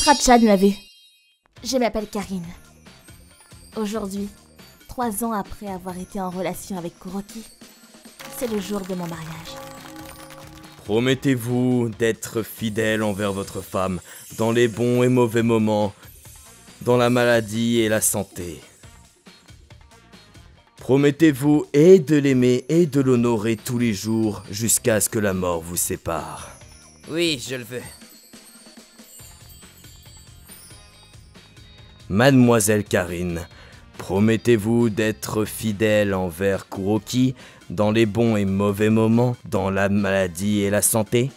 Ratchan l'a vu. Je m'appelle Karine. Aujourd'hui, 3 ans après avoir été en relation avec Kuroki, c'est le jour de mon mariage. Promettez-vous d'être fidèle envers votre femme dans les bons et mauvais moments, dans la maladie et la santé. Promettez-vous et de l'aimer et de l'honorer tous les jours jusqu'à ce que la mort vous sépare. Oui, je le veux. Mademoiselle Karine, promettez-vous d'être fidèle envers Kuroki dans les bons et mauvais moments, dans la maladie et la santé,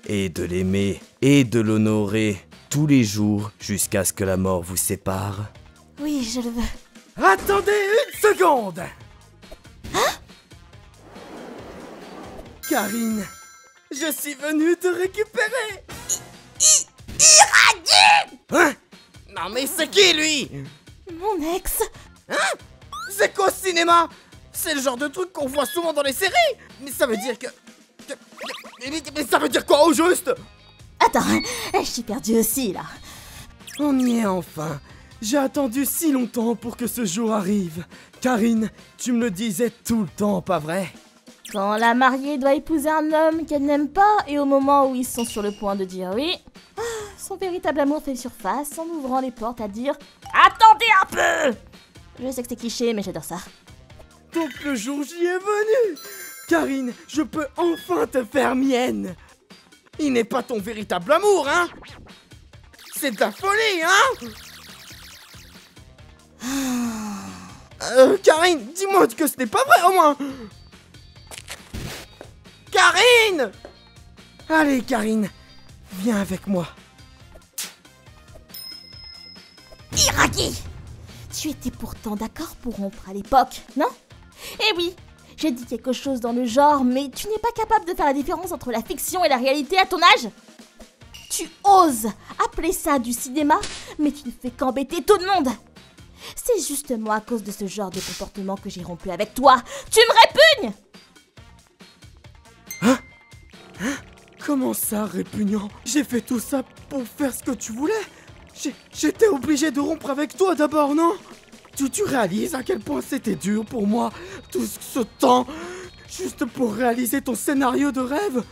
et de l'aimer et de l'honorer tous les jours jusqu'à ce que la mort vous sépare? Oui, je le veux. Attendez une seconde! Hein? Karine, je suis venu te récupérer! Iragi! Hein? Non mais c'est qui lui? Mon ex. Hein? C'est qu'au cinéma? C'est le genre de truc qu'on voit souvent dans les séries! Mais ça veut dire que... Mais ça veut dire quoi au juste? Attends, je suis perdue aussi là. On y est enfin! J'ai attendu si longtemps pour que ce jour arrive. Karine, tu me le disais tout le temps, pas vrai? Quand la mariée doit épouser un homme qu'elle n'aime pas et au moment où ils sont sur le point de dire oui, son véritable amour fait surface en ouvrant les portes à dire « Attendez un peu !» Je sais que c'est cliché, mais j'adore ça. Donc le jour J est venu! Karine, je peux enfin te faire mienne! Il n'est pas ton véritable amour, hein? C'est de la folie, hein? Karine, dis-moi que ce n'est pas vrai au moins! Karine! Allez, Karine, viens avec moi. Iragi! Tu étais pourtant d'accord pour rompre à l'époque, non? Eh oui, j'ai dit quelque chose dans le genre, mais tu n'es pas capable de faire la différence entre la fiction et la réalité à ton âge? Tu oses appeler ça du cinéma, mais tu ne fais qu'embêter tout le monde! C'est justement à cause de ce genre de comportement que j'ai rompu avec toi. Tu me répugnes! Hein? Comment ça, répugnant? J'ai fait tout ça pour faire ce que tu voulais? J'étais obligé de rompre avec toi d'abord, non? Tu réalises à quel point c'était dur pour moi, tout ce temps, juste pour réaliser ton scénario de rêve?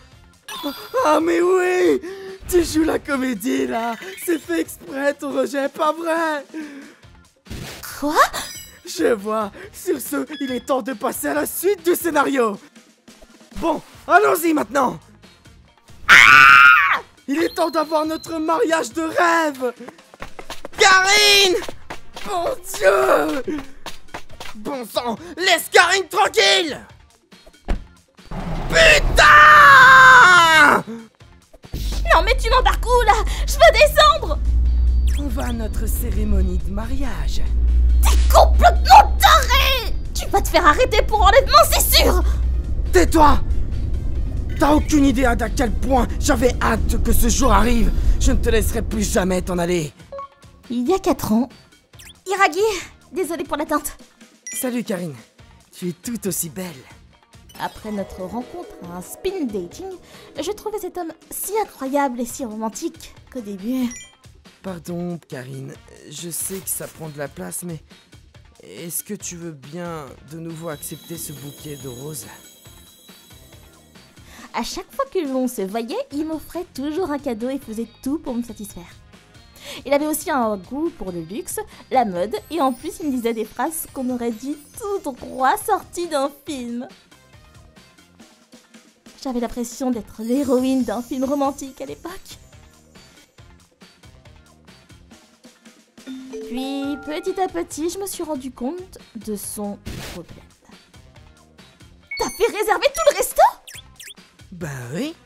Ah mais oui! Tu joues la comédie là! C'est fait exprès ton rejet, pas vrai? Quoi? Je vois. Sur ce, il est temps de passer à la suite du scénario. Bon, allons-y maintenant. Il est temps d'avoir notre mariage de rêve. Karine! Mon Dieu! Bon sang, laisse Karine tranquille! Putain! Non mais tu m'embarques où là? Je veux descendre! On va à notre cérémonie de mariage. T'es complètement taré! Tu vas te faire arrêter pour enlèvement, c'est sûr! Tais-toi! T'as aucune idée d'à quel point j'avais hâte que ce jour arrive. Je ne te laisserai plus jamais t'en aller. Il y a 4 ans. Iragi, désolé pour l'attente. Salut Karine, tu es tout aussi belle. Après notre rencontre à un spin dating, je trouvais cet homme si incroyable et si romantique qu'au début... Pardon Karine, je sais que ça prend de la place, mais est-ce que tu veux bien de nouveau accepter ce bouquet de roses? À chaque fois que l'on se voyait, il m'offrait toujours un cadeau et faisait tout pour me satisfaire. Il avait aussi un goût pour le luxe, la mode, et en plus il me disait des phrases qu'on aurait dit tout droit sorties d'un film. J'avais l'impression d'être l'héroïne d'un film romantique à l'époque. Puis, petit à petit, je me suis rendu compte de son problème. T'as fait réserver tout le resto? Bah oui.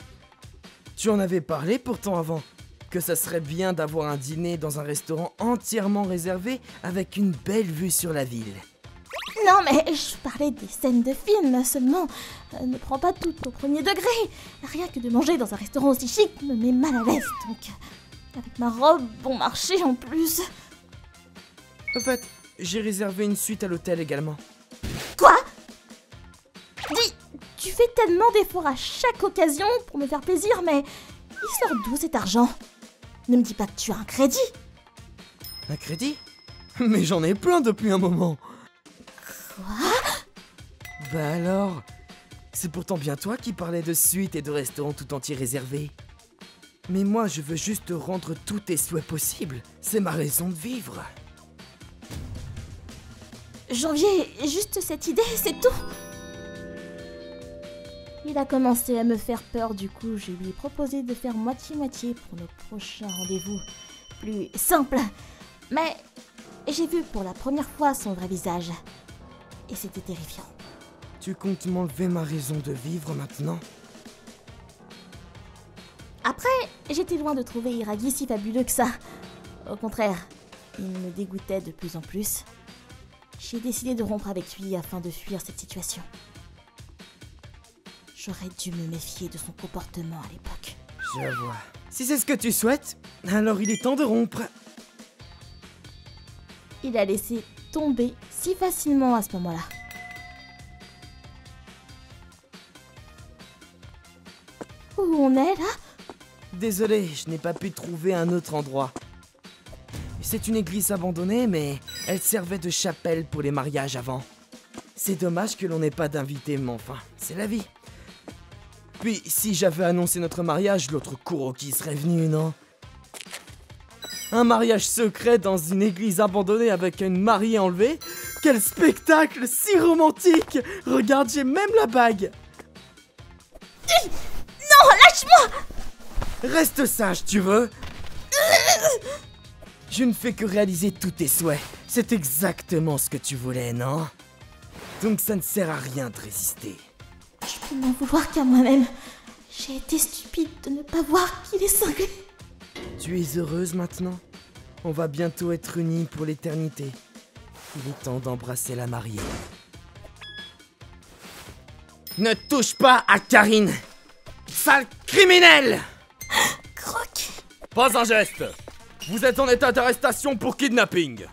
Tu en avais parlé pourtant avant. Que ça serait bien d'avoir un dîner dans un restaurant entièrement réservé avec une belle vue sur la ville. Non mais je parlais des scènes de film seulement. Ne prends pas tout au premier degré. Rien que de manger dans un restaurant aussi chic me met mal à l'aise. Donc, avec ma robe bon marché en plus. En fait, j'ai réservé une suite à l'hôtel également. Quoi? Dis, tu fais tellement d'efforts à chaque occasion pour me faire plaisir, mais il sort d'où cet argent? Ne me dis pas que tu as un crédit. Un crédit? Mais j'en ai plein depuis un moment. Quoi? Bah alors? C'est pourtant bien toi qui parlais de suites et de restaurants tout entiers réservés. Mais moi, je veux juste te rendre tous tes souhaits possibles. C'est ma raison de vivre. Janvier, juste cette idée, c'est tout. Il a commencé à me faire peur, du coup je lui ai proposé de faire moitié-moitié pour nos prochains rendez-vous plus simples. Mais j'ai vu pour la première fois son vrai visage. Et c'était terrifiant. Tu comptes m'enlever ma raison de vivre maintenant? Après, j'étais loin de trouver Hiragi si fabuleux que ça. Au contraire, il me dégoûtait de plus en plus. J'ai décidé de rompre avec lui afin de fuir cette situation. J'aurais dû me méfier de son comportement à l'époque. Je vois. Si c'est ce que tu souhaites, alors il est temps de rompre. Il a laissé tomber si facilement à ce moment-là. Où on est là? Désolé, je n'ai pas pu trouver un autre endroit. C'est une église abandonnée, mais elle servait de chapelle pour les mariages avant. C'est dommage que l'on n'ait pas d'invité, mais enfin, c'est la vie. Puis, si j'avais annoncé notre mariage, l'autre Kuroki serait venu, non? Un mariage secret dans une église abandonnée avec une mariée enlevée? Quel spectacle si romantique! Regarde, j'ai même la bague! Non, lâche-moi! Reste sage, tu veux? Je ne fais que réaliser tous tes souhaits. C'est exactement ce que tu voulais, non? Donc ça ne sert à rien de résister. Je peux m'en vouloir qu'à moi-même. J'ai été stupide de ne pas voir qu'il est cinglé. Tu es heureuse maintenant? On va bientôt être unis pour l'éternité. Il est temps d'embrasser la mariée. Ne touche pas à Karine! Sale criminel! Croc. Pas un geste! Vous êtes en état d'arrestation pour kidnapping!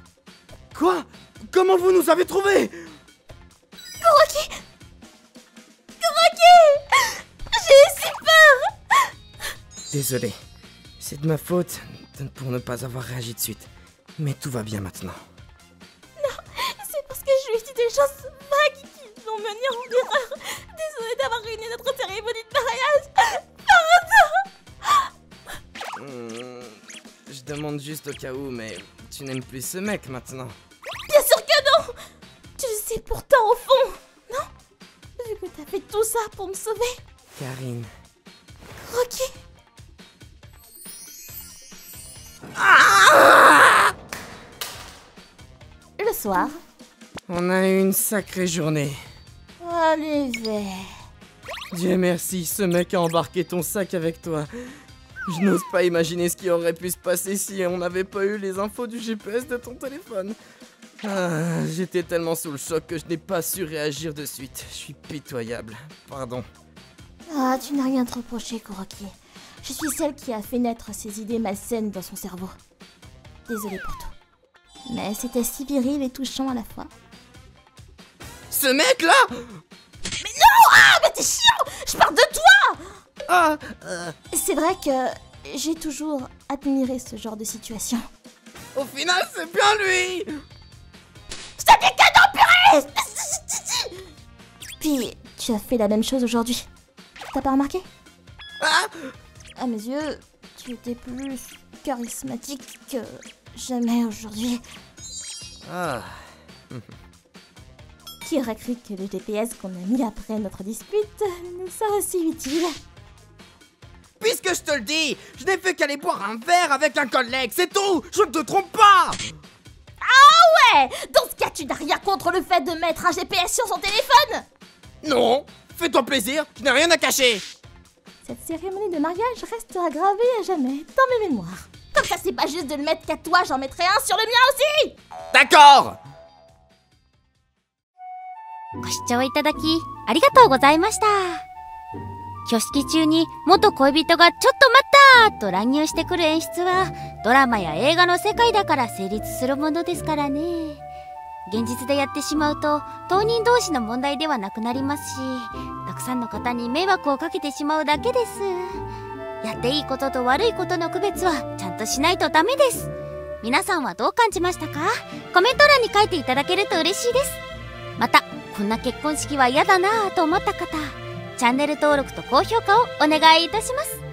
Quoi? Comment vous nous avez trouvés? Kuroki! Kuroki! J'ai si peur! Désolé. C'est de ma faute pour ne pas avoir réagi de suite. Mais tout va bien maintenant. C'est parce que je lui ai dit des choses vagues qui l'ont mené en erreur. Désolée d'avoir ruiné notre cérémonie de mariage. Je demande juste au cas où, mais tu n'aimes plus ce mec maintenant. Bien sûr que non! Tu le sais pourtant au fond, non? Vu que t'as fait tout ça pour me sauver. Karine. Kuroki. Le soir. On a eu une sacrée journée. En effet. Dieu merci, ce mec a embarqué ton sac avec toi. Je n'ose pas imaginer ce qui aurait pu se passer si on n'avait pas eu les infos du GPS de ton téléphone. Ah, j'étais tellement sous le choc que je n'ai pas su réagir de suite. Je suis pitoyable. Pardon. Ah, tu n'as rien à te reprocher, Kuroki. Je suis celle qui a fait naître ces idées malsaines dans son cerveau. Désolée pour tout. Mais c'était si viril et touchant à la fois. Ce mec-là! Ah, mais t'es chiant! Je parle de toi! Ah, C'est vrai que j'ai toujours admiré ce genre de situation. au final, c'est bien lui! Je t'ai dit que non, purée! Puis, tu as fait la même chose aujourd'hui. T'as pas remarqué? Ah, À mes yeux, tu étais plus charismatique que jamais aujourd'hui. ah. Qui aurait cru que le GPS qu'on a mis après notre dispute nous soit aussi utile? Puisque je te le dis, je n'ai fait qu'aller boire un verre avec un collègue, c'est tout! Je ne te trompe pas! Ouais! Dans ce cas, tu n'as rien contre le fait de mettre un GPS sur son téléphone? Non! Fais-toi plaisir, je n'ai rien à cacher! Cette cérémonie de mariage restera gravée à jamais dans mes mémoires. Comme ça, c'est pas juste de le mettre qu'à toi, j'en mettrai un sur le mien aussi! D'accord! ご視聴いただきありがとうございました。挙式中に元恋人がちょっと待ったと乱入してくる演出はドラマや映画の世界だから成立するものですからね。現実でやってしまうと当人同士の問題ではなくなりますし、たくさんの方に迷惑をかけてしまうだけです。やっていいことと悪いことの区別はちゃんとしないとダメです。皆さんはどう感じましたか？コメント欄に書いていただけると嬉しいです。また、こんな結婚式は嫌だなぁと思った方、チャンネル登録と高評価をお願いいたします。